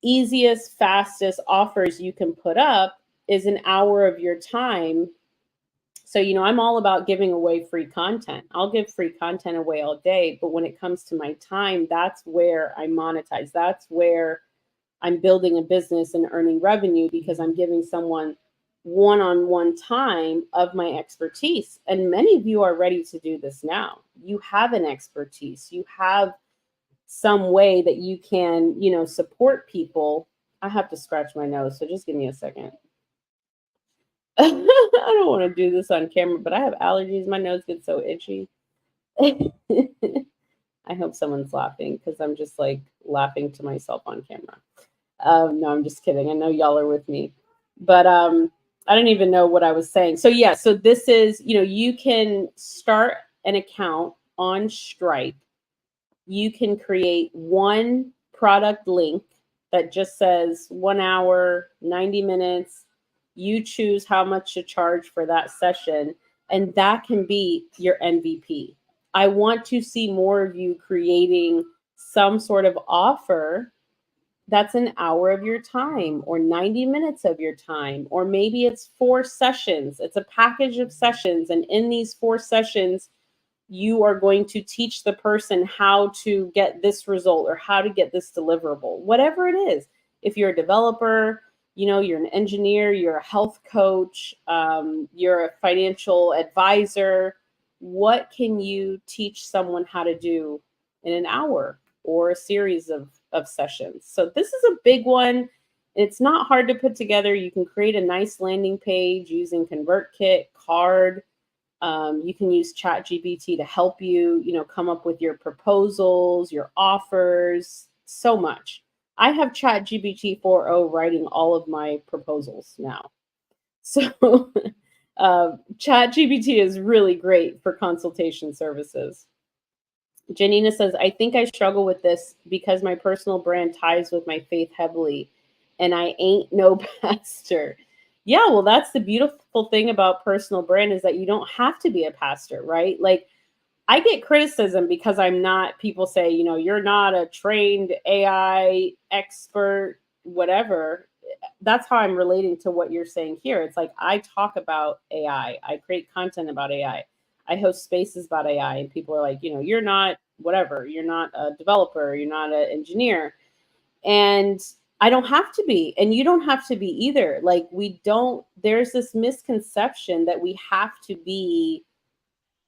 easiest, fastest offers you can put up is an hour of your time. So, I'm all about giving away free content. I'll give free content away all day. But when it comes to my time, that's where I monetize. That's where I'm building a business and earning revenue, because I'm giving someone one-on-one time of my expertise. And many of you are ready to do this now. You have an expertise. You have some way that you can, support people. I have to scratch my nose, so just give me a second. I don't want to do this on camera, but I have allergies. My nose gets so itchy. I hope someone's laughing, because I'm just like laughing to myself on camera. No, I'm just kidding. I know y'all are with me, but I don't even know what I was saying. So yeah, so this is, you can start an account on Stripe. You can create one product link that just says 1 hour, 90 minutes. You choose how much to charge for that session, and that can be your MVP. I want to see more of you creating some sort of offer that's an hour of your time or 90 minutes of your time, or maybe it's 4 sessions. It's a package of sessions, and in these 4 sessions, you are going to teach the person how to get this result or how to get this deliverable, whatever it is. If you're a developer, you're an engineer, you're a health coach, you're a financial advisor, what can you teach someone how to do in an hour or a series of sessions? So this is a big one. It's not hard to put together. You can create a nice landing page using ConvertKit, Card. You can use ChatGPT to help you, come up with your proposals, your offers, so much. I have ChatGPT 4.0 writing all of my proposals now. So ChatGPT is really great for consultation services. Janina says, I think I struggle with this because my personal brand ties with my faith heavily and I ain't no pastor. Yeah, well, that's the beautiful thing about personal brand is that you don't have to be a pastor, right? Like, I get criticism because I'm not, people say, you know, you're not a trained AI expert, whatever. That's how I'm relating to what you're saying here. It's like I talk about AI, I create content about AI, I host spaces about AI, and people are like, you know, you're not whatever, you're not a developer, you're not an engineer. And I don't have to be, and you don't have to be either. Like, we don't, there's this misconception that we have to be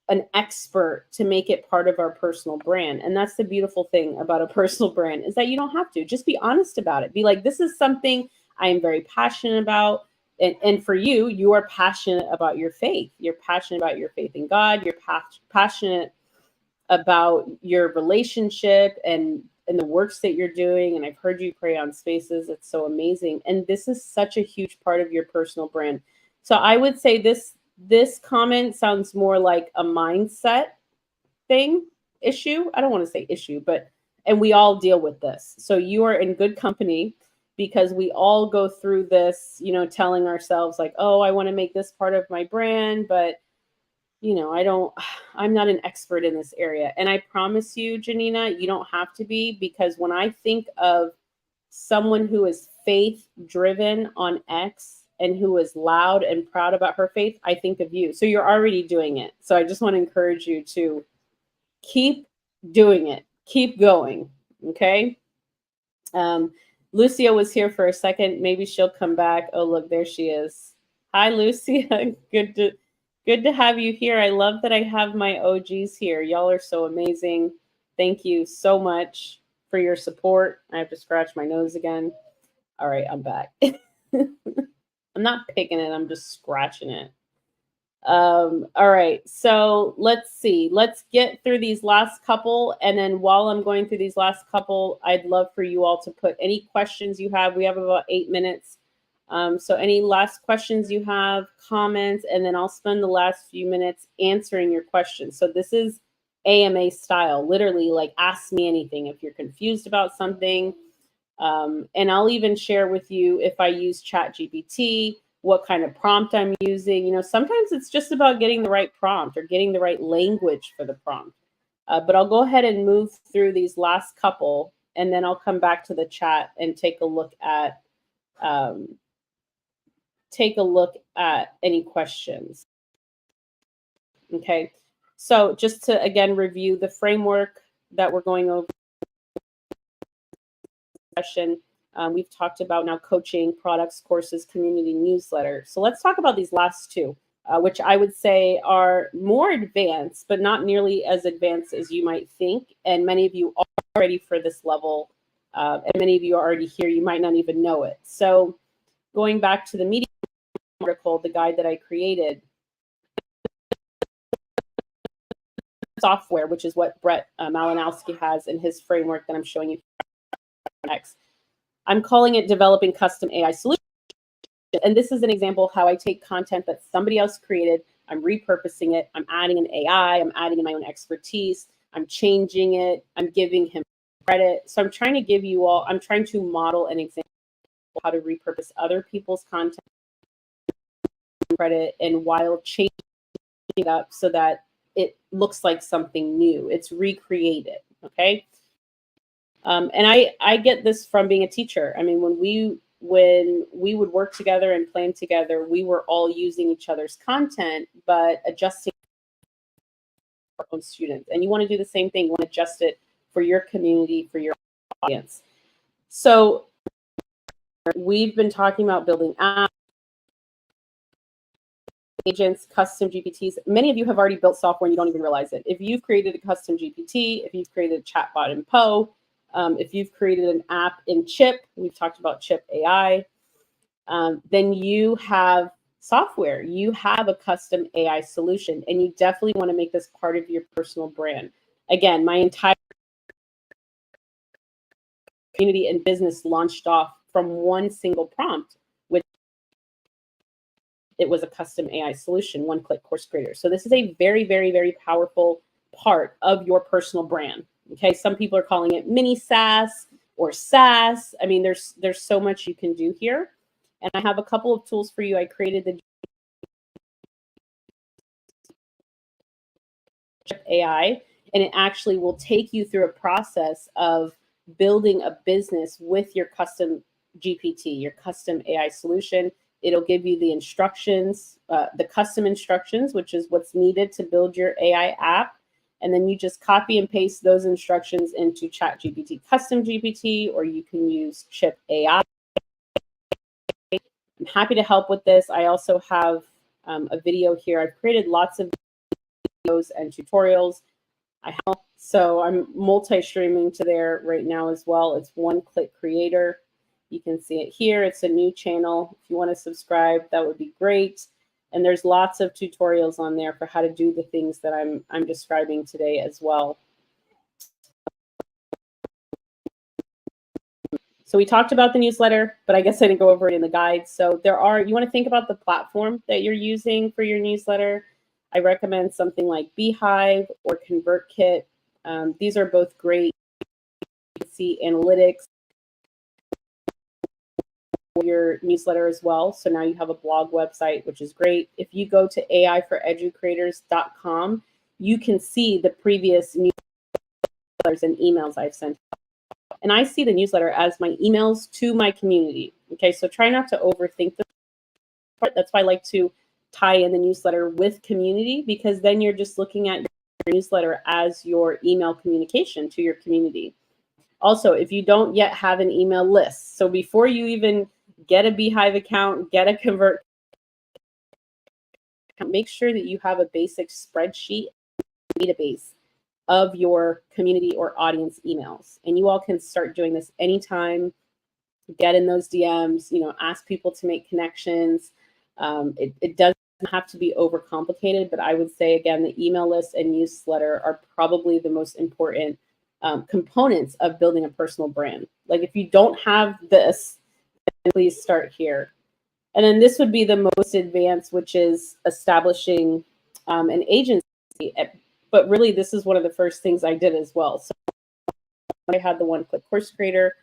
an expert to make it part of our personal brand. And that's the beautiful thing about a personal brand is that you don't have to. Just be honest about it. Be like, this is something I am very passionate about. And for you, you are passionate about your faith. You're passionate about your faith in God. You're passionate about your relationship and the works that you're doing. And I've heard you pray on spaces. It's so amazing. And this is such a huge part of your personal brand. So I would say this comment sounds more like a mindset thing, issue. I don't want to say issue, but and we all deal with this. So you are in good company because we all go through this, you know, telling ourselves like, "Oh, I want to make this part of my brand, but you know, I'm not an expert in this area." And I promise you, Janina, you don't have to be, because when I think of someone who is faith driven on X and who is loud and proud about her faith, I think of you. So you're already doing it. So I just want to encourage you to keep doing it, keep going. Okay. Lucia was here for a second. Maybe she'll come back. Oh, look, there she is. Hi, Lucia. Good to have you here. I love that I have my OGs here. Y'all are so amazing. Thank you so much for your support. I have to scratch my nose again. All right, I'm back. I'm not picking it, I'm just scratching it. All right, so let's see. Let's get through these last couple. And then while I'm going through these last couple, I'd love for you all to put any questions you have. We have about 8 minutes. So any last questions you have, comments, and then I'll spend the last few minutes answering your questions. So this is AMA style, literally like ask me anything if you're confused about something. And I'll even share with you if I use ChatGPT, what kind of prompt I'm using. You know, sometimes it's just about getting the right prompt or getting the right language for the prompt. But I'll go ahead and move through these last couple, and then I'll come back to the chat and take a look at any questions. Okay, so just to again review the framework that we're going over. We've talked about now coaching, products, courses, community, newsletter. So let's talk about these last two, which I would say are more advanced, but not nearly as advanced as you might think. And many of you are ready for this level, and many of you are already here. You might not even know it. So going back to the Medium article, the guide that I created, software, which is what Brett Malinowski has in his framework that I'm showing you next. I'm calling it developing custom AI solutions. And this is an example of how I take content that somebody else created, I'm repurposing it, I'm adding an AI, I'm adding in my own expertise, I'm changing it, I'm giving him credit. So I'm trying to give you all, I'm trying to model an example of how to repurpose other people's content, credit, and while changing it up so that it looks like something new. It's recreated, okay? And I get this from being a teacher. I mean, when we would work together and plan together, we were all using each other's content, but adjusting for our own students. And you want to do the same thing. You want to adjust it for your community, for your audience. So we've been talking about building apps, agents, custom GPTs. Many of you have already built software and you don't even realize it. If you've created a custom GPT, if you've created a chatbot in Poe, if you've created an app in Chip, we've talked about Chip AI, then you have software. You have a custom AI solution, and you definitely want to make this part of your personal brand. Again, my entire community and business launched off from one single prompt, which it was a custom AI solution, one-click course creator. So this is a very, very, very powerful part of your personal brand. Okay, some people are calling it mini SaaS or SaaS. I mean, there's so much you can do here. And I have a couple of tools for you. I created the AI, and it actually will take you through a process of building a business with your custom GPT, your custom AI solution. It'll give you the instructions, the custom instructions, which is what's needed to build your AI app. And then you just copy and paste those instructions into ChatGPT Custom GPT, or you can use Chip AI. I'm happy to help with this. I also have a video here. I've created lots of videos and tutorials. So I'm multi-streaming to there right now as well. It's One Click Creator. You can see it here. It's a new channel. If you want to subscribe, that would be great. And there's lots of tutorials on there for how to do the things that I'm describing today as well. So we talked about the newsletter, but I guess I didn't go over it in the guide. So you want to think about the platform that you're using for your newsletter. I recommend something like Beehive or ConvertKit. These are both great. You can see analytics for your newsletter as well. So now you have a blog website, which is great. If you go to aiforeducators.com, you can see the previous newsletters and emails I've sent. And I see the newsletter as my emails to my community. Okay, so try not to overthink this part. That's why I like to tie in the newsletter with community, because then you're just looking at your newsletter as your email communication to your community. Also, if you don't yet have an email list, so before you even get a Beehive account, get a Convert, make sure that you have a basic spreadsheet database of your community or audience emails. And you all can start doing this anytime. Get in those DMs, ask people to make connections. It doesn't have to be overcomplicated, but I would say, again, the email list and newsletter are probably the most important components of building a personal brand. Like, if you don't have this, then please start here. And then this would be the most advanced, which is establishing an agency. But really, this is one of the first things I did as well. So I had the One Click Course Creator.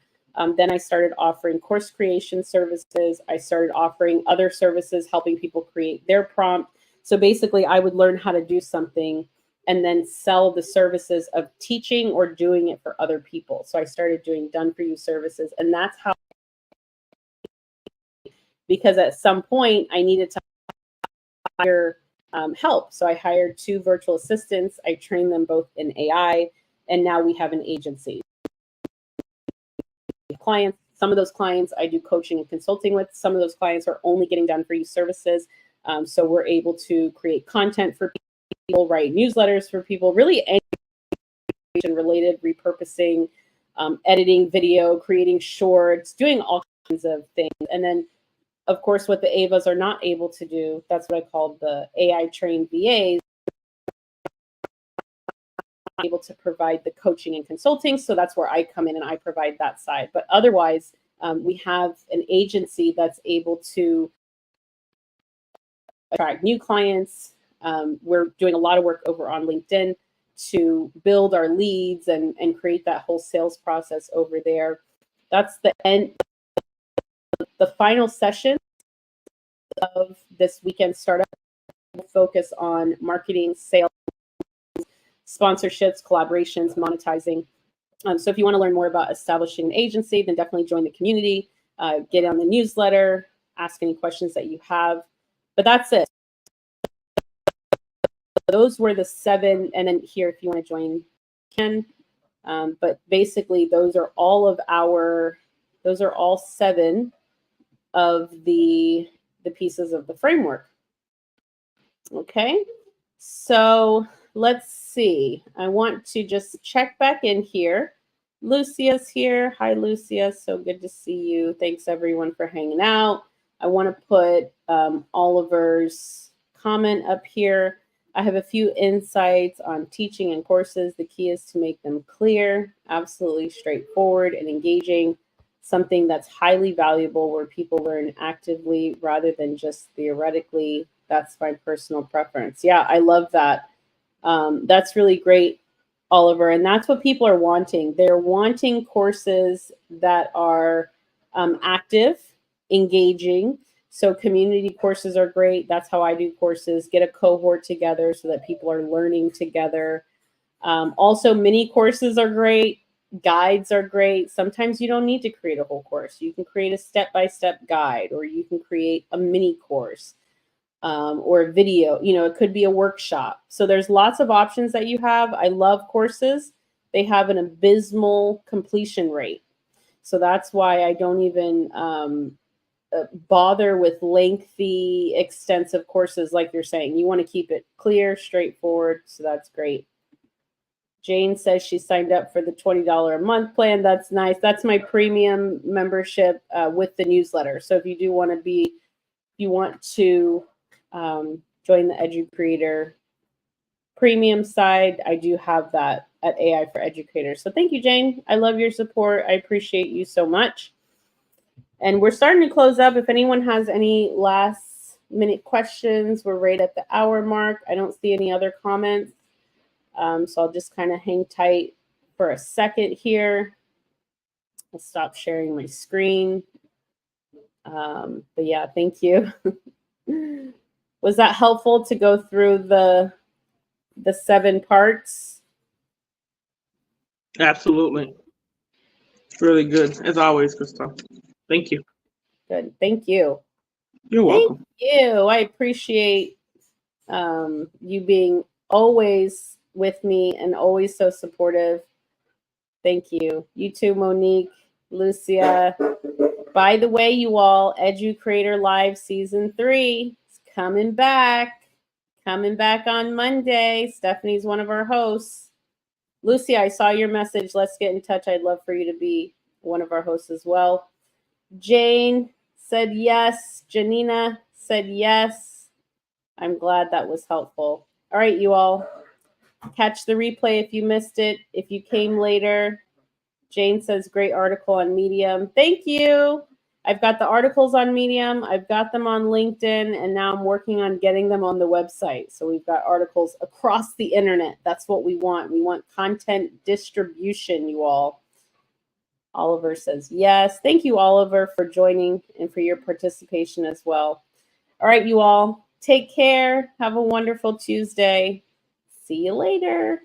Then I started offering course creation services. I started offering other services, helping people create their prompt. So basically, I would learn how to do something and then sell the services of teaching or doing it for other people. So I started doing done-for-you services. And that's how, because at some point, I needed to hire help. So I hired 2 virtual assistants. I trained them both in AI, and now we have an agency. Clients, some of those clients I do coaching and consulting with. Some of those clients are only getting done for you services. So we're able to create content for people, write newsletters for people, really anything related, repurposing, editing video, creating shorts, doing all kinds of things. And then, of course, what the AVAs are not able to do, that's what I call the AI trained VAs, able to provide the coaching and consulting. So that's where I come in and I provide that side. But otherwise, we have an agency that's able to attract new clients. We're doing a lot of work over on LinkedIn to build our leads and create that whole sales process over there. That's the end. The final session of this weekend startup will focus on marketing, sales, sponsorships, collaborations, monetizing. So if you want to learn more about establishing an agency, then definitely join the community, get on the newsletter, ask any questions that you have. But that's it. Those were the 7, and then here, if you want to join, you can. But basically, those are all 7 of the pieces of the framework. Okay, so let's see. I want to just check back in here. Lucia's here. Hi, Lucia. So good to see you. Thanks, everyone, for hanging out. I want to put Oliver's comment up here. I have a few insights on teaching and courses. The key is to make them clear, absolutely straightforward and engaging, something that's highly valuable where people learn actively rather than just theoretically. That's my personal preference. Yeah, I love that. That's really great, Oliver. And that's what people are wanting. They're wanting courses that are active, engaging. So community courses are great. That's how I do courses. Get a cohort together so that people are learning together. Also, mini courses are great. Guides are great. Sometimes you don't need to create a whole course. You can create a step-by-step guide, or you can create a mini course or a video. You know, it could be a workshop. So there's lots of options that you have. I love courses. They have an abysmal completion rate. So that's why I don't even bother with lengthy, extensive courses like you're saying. You want to keep it clear, straightforward. So that's great. Jane says she signed up for the $20 a month plan. That's nice. That's my premium membership with the newsletter. So if you do want to be, you want to join the EduCreator premium side, I do have that at AI for Educators. So thank you, Jane. I love your support. I appreciate you so much. And we're starting to close up. If anyone has any last minute questions, we're right at the hour mark. I don't see any other comments. So I'll just kind of hang tight for a second here. I'll stop sharing my screen. But yeah, thank you. Was that helpful to go through the 7 parts? Absolutely. Really good, as always, Crystal. Thank you. Good. Thank you. You're welcome. Thank you. I appreciate you being always with me and always so supportive. Thank you. You too, Monique, Lucia. By the way, you all, EduCreator Live Season 3 is coming back. Coming back on Monday. Stephanie's one of our hosts. Lucia, I saw your message. Let's get in touch. I'd love for you to be one of our hosts as well. Jane said yes. Janina said yes. I'm glad that was helpful. All right, you all. Catch the replay if you missed it. If you came later, Jane says great article on Medium. Thank you. I've got the articles on Medium. I've got them on LinkedIn, and now I'm working on getting them on the website. So we've got articles across the internet. That's what we want. We want content distribution, you all. Oliver says yes. Thank you, Oliver, for joining and for your participation as well. All right, you all. Take care. Have a wonderful Tuesday. See you later.